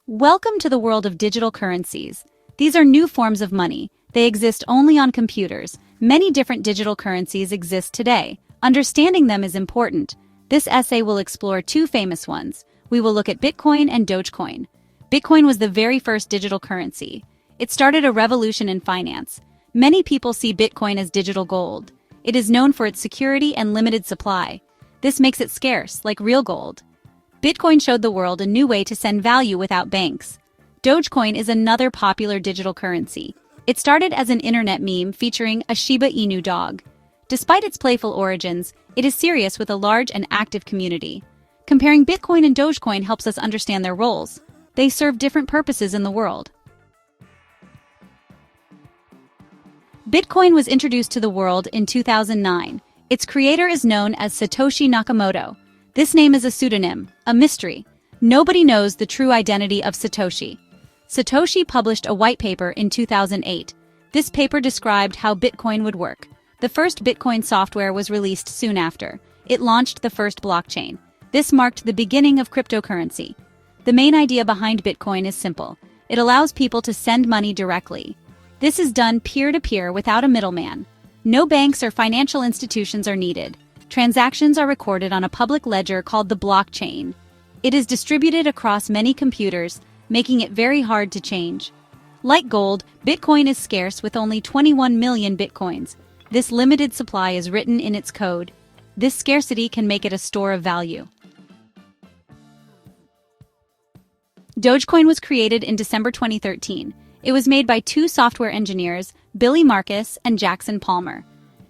Welcome to the world of digital currencies. These are new forms of money. They exist only on computers. Many different digital currencies exist today. Understanding them is important. This essay will explore two famous ones. We will look at Bitcoin and Dogecoin. Bitcoin was the very first digital currency. It started a revolution in finance. Many people see Bitcoin as digital gold. It is known for its security and limited supply. This makes it scarce, like real gold. Bitcoin showed the world a new way to send value without banks. Dogecoin is another popular digital currency. It started as an internet meme featuring a Shiba Inu dog. Despite its playful origins, it is serious with a large and active community. Comparing Bitcoin and Dogecoin helps us understand their roles. They serve different purposes in the world. Bitcoin was introduced to the world in 2009. Its creator is known as Satoshi Nakamoto. This name is a pseudonym, a mystery. Nobody knows the true identity of Satoshi. Satoshi published a white paper in 2008. This paper described how Bitcoin would work. The first Bitcoin software was released soon after. It launched the first blockchain. This marked the beginning of cryptocurrency. The main idea behind Bitcoin is simple. It allows people to send money directly. This is done peer-to-peer without a middleman. No banks or financial institutions are needed. Transactions are recorded on a public ledger called the blockchain. It is distributed across many computers, making it very hard to change. Like gold, Bitcoin is scarce with only 21 million Bitcoins. This limited supply is written in its code. This scarcity can make it a store of value. Dogecoin was created in December 2013. It was made by two software engineers, Billy Marcus and Jackson Palmer.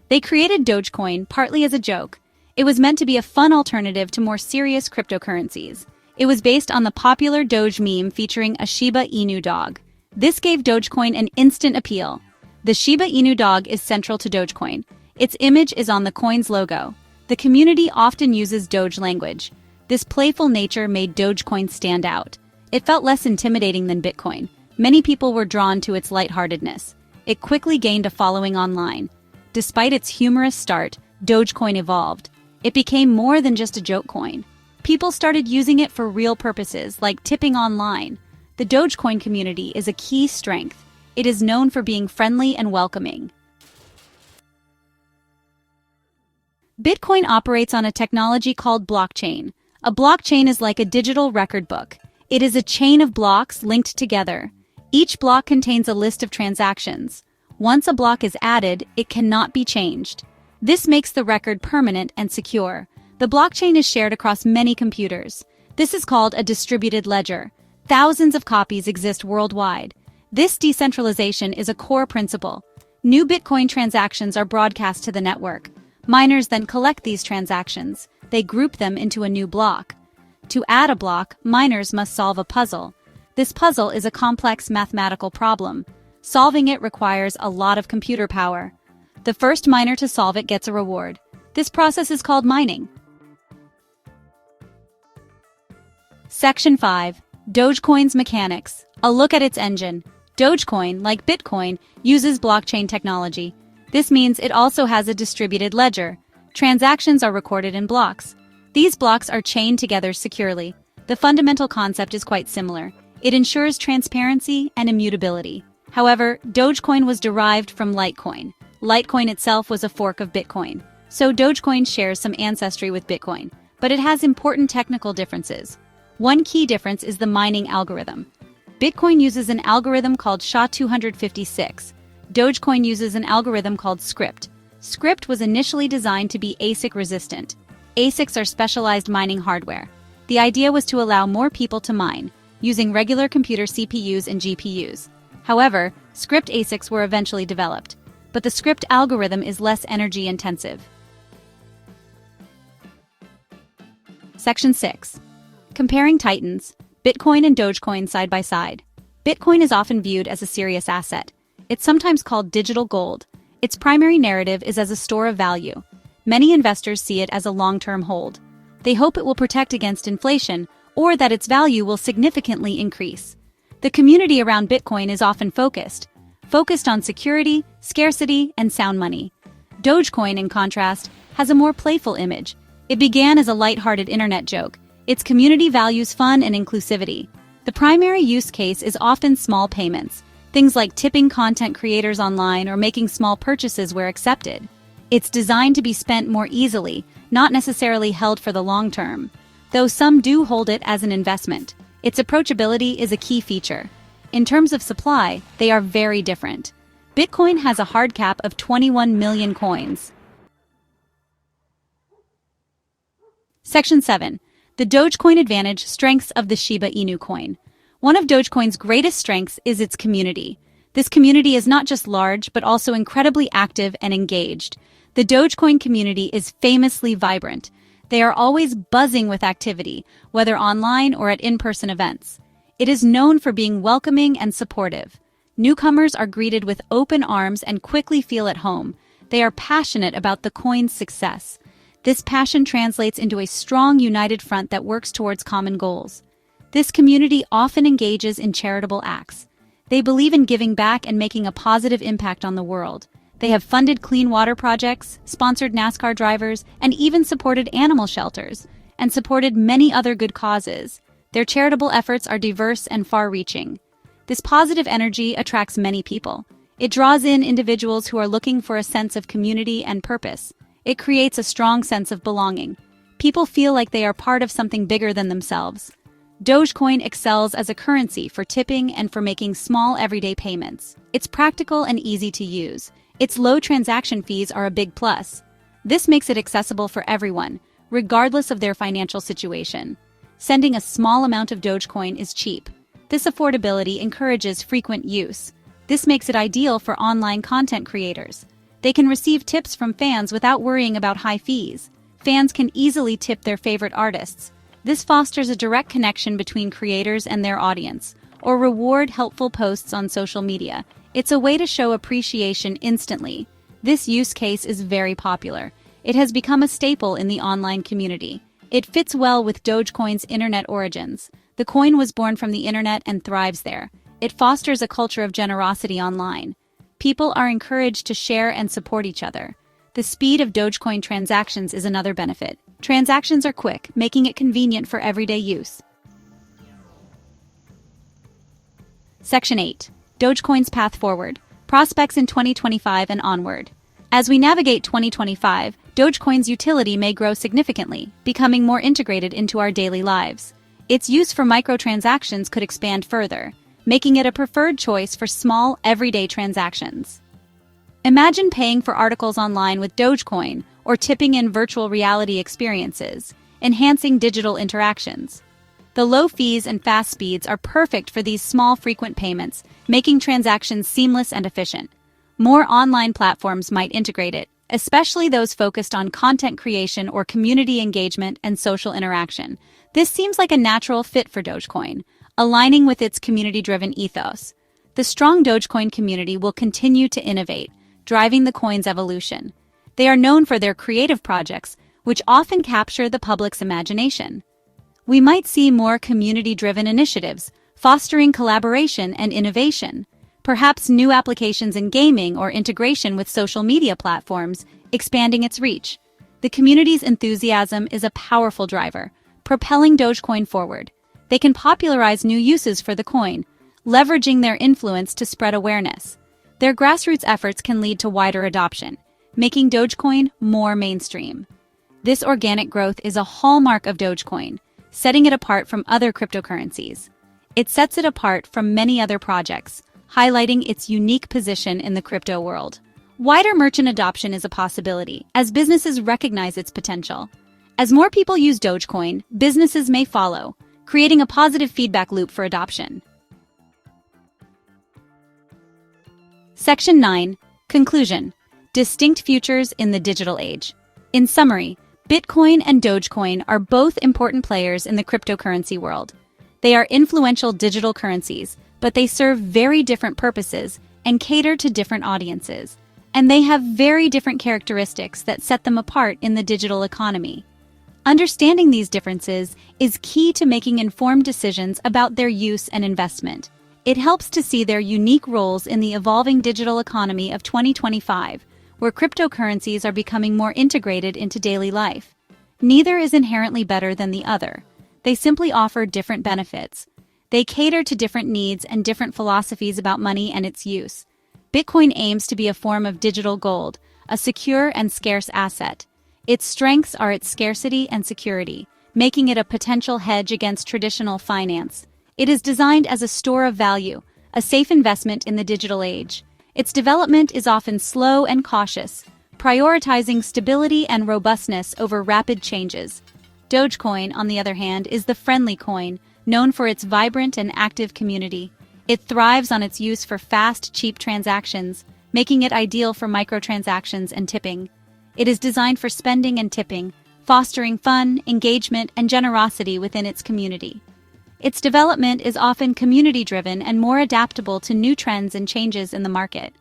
They created Dogecoin partly as a joke. It was meant to be a fun alternative to more serious cryptocurrencies. It was based on the popular Doge meme featuring a Shiba Inu dog. This gave Dogecoin an instant appeal. The Shiba Inu dog is central to Dogecoin. Its image is on the coin's logo. The community often uses Doge language. This playful nature made Dogecoin stand out. It felt less intimidating than Bitcoin. Many people were drawn to its lightheartedness. It quickly gained a following online. Despite its humorous start, Dogecoin evolved. It became more than just a joke coin. People started using it for real purposes, like tipping online. The Dogecoin community is a key strength. It is known for being friendly and welcoming. Bitcoin operates on a technology called blockchain. A blockchain is like a digital record book. It is a chain of blocks linked together. Each block contains a list of transactions. Once a block is added, it cannot be changed. This makes the record permanent and secure. The blockchain is shared across many computers. This is called a distributed ledger. Thousands of copies exist worldwide. This decentralization is a core principle. New Bitcoin transactions are broadcast to the network. Miners then collect these transactions. They group them into a new block. To add a block, miners must solve a puzzle. This puzzle is a complex mathematical problem. Solving it requires a lot of computer power. The first miner to solve it gets a reward. This process is called mining. Section 5. Dogecoin's mechanics. A look at its engine. Dogecoin, like Bitcoin, uses blockchain technology. This means it also has a distributed ledger. Transactions are recorded in blocks. These blocks are chained together securely. The fundamental concept is quite similar. It ensures transparency and immutability. However, Dogecoin was derived from Litecoin. Litecoin itself was a fork of Bitcoin. So Dogecoin shares some ancestry with Bitcoin, but it has important technical differences. One key difference is the mining algorithm. Bitcoin uses an algorithm called SHA-256. Dogecoin uses an algorithm called Script. Script was initially designed to be ASIC resistant. ASICs are specialized mining hardware. The idea was to allow more people to mine, using regular computer CPUs and GPUs. However, Script ASICs were eventually developed, but the Script algorithm is less energy intensive. Section 6. Comparing titans, Bitcoin and Dogecoin side by side. Bitcoin is often viewed as a serious asset. It's sometimes called digital gold. Its primary narrative is as a store of value. Many investors see it as a long-term hold. They hope it will protect against inflation or that its value will significantly increase. The community around Bitcoin is often focused on security, scarcity, and sound money. Dogecoin, in contrast, has a more playful image. It began as a lighthearted internet joke. Its community values fun and inclusivity. The primary use case is often small payments, things like tipping content creators online or making small purchases where accepted. It's designed to be spent more easily, not necessarily held for the long term. Though some do hold it as an investment, its approachability is a key feature. In terms of supply, they are very different. Bitcoin has a hard cap of 21 million coins. Section 7. The Dogecoin Advantage Strengths of the Shiba Inu coin. One of Dogecoin's greatest strengths is its community. This community is not just large, but also incredibly active and engaged. The Dogecoin community is famously vibrant. They are always buzzing with activity, whether online or at in-person events. It is known for being welcoming and supportive. Newcomers are greeted with open arms and quickly feel at home. They are passionate about the coin's success. This passion translates into a strong, united front that works towards common goals. This community often engages in charitable acts. They believe in giving back and making a positive impact on the world. They have funded clean water projects, sponsored NASCAR drivers, and even supported animal shelters, and supported many other good causes. Their charitable efforts are diverse and far-reaching. This positive energy attracts many people. It draws in individuals who are looking for a sense of community and purpose. It creates a strong sense of belonging. People feel like they are part of something bigger than themselves. Dogecoin excels as a currency for tipping and for making small everyday payments. It's practical and easy to use. Its low transaction fees are a big plus. This makes it accessible for everyone, regardless of their financial situation. Sending a small amount of Dogecoin is cheap. This affordability encourages frequent use. This makes it ideal for online content creators. They can receive tips from fans without worrying about high fees. Fans can easily tip their favorite artists. This fosters a direct connection between creators and their audience, or reward helpful posts on social media. It's a way to show appreciation instantly. This use case is very popular. It has become a staple in the online community. It fits well with Dogecoin's internet origins. The coin was born from the internet and thrives there. It fosters a culture of generosity online. People are encouraged to share and support each other. The speed of Dogecoin transactions is another benefit. Transactions are quick, making it convenient for everyday use. Section 8. Dogecoin's Path Forward. Prospects in 2025 and onward. As we navigate 2025, Dogecoin's utility may grow significantly, becoming more integrated into our daily lives. Its use for microtransactions could expand further, making it a preferred choice for small, everyday transactions. Imagine paying for articles online with Dogecoin or tipping in virtual reality experiences, enhancing digital interactions. The low fees and fast speeds are perfect for these small, frequent payments, making transactions seamless and efficient. More online platforms might integrate it, especially those focused on content creation or community engagement and social interaction. This seems like a natural fit for Dogecoin, aligning with its community-driven ethos. The strong Dogecoin community will continue to innovate, driving the coin's evolution. They are known for their creative projects, which often capture the public's imagination. We might see more community-driven initiatives, fostering collaboration and innovation. Perhaps new applications in gaming or integration with social media platforms, expanding its reach. The community's enthusiasm is a powerful driver, propelling Dogecoin forward. They can popularize new uses for the coin, leveraging their influence to spread awareness. Their grassroots efforts can lead to wider adoption, making Dogecoin more mainstream. This organic growth is a hallmark of Dogecoin, setting it apart from other cryptocurrencies. It sets it apart from many other projects, highlighting its unique position in the crypto world. Wider merchant adoption is a possibility, as businesses recognize its potential. As more people use Dogecoin, businesses may follow, creating a positive feedback loop for adoption. Section 9. Conclusion. Distinct futures in the digital age. In summary, Bitcoin and Dogecoin are both important players in the cryptocurrency world. They are influential digital currencies, but they serve very different purposes and cater to different audiences. And they have very different characteristics that set them apart in the digital economy. Understanding these differences is key to making informed decisions about their use and investment. It helps to see their unique roles in the evolving digital economy of 2025, where cryptocurrencies are becoming more integrated into daily life. Neither is inherently better than the other. They simply offer different benefits. They cater to different needs and different philosophies about money and its use. Bitcoin aims to be a form of digital gold, a secure and scarce asset. Its strengths are its scarcity and security, making it a potential hedge against traditional finance. It is designed as a store of value, a safe investment in the digital age. Its development is often slow and cautious, prioritizing stability and robustness over rapid changes. Dogecoin, on the other hand, is the friendly coin, known for its vibrant and active community. It thrives on its use for fast, cheap transactions, making it ideal for microtransactions and tipping. It is designed for spending and tipping, fostering fun, engagement, and generosity within its community. Its development is often community-driven and more adaptable to new trends and changes in the market.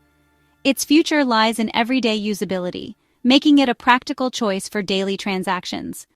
Its future lies in everyday usability, making it a practical choice for daily transactions.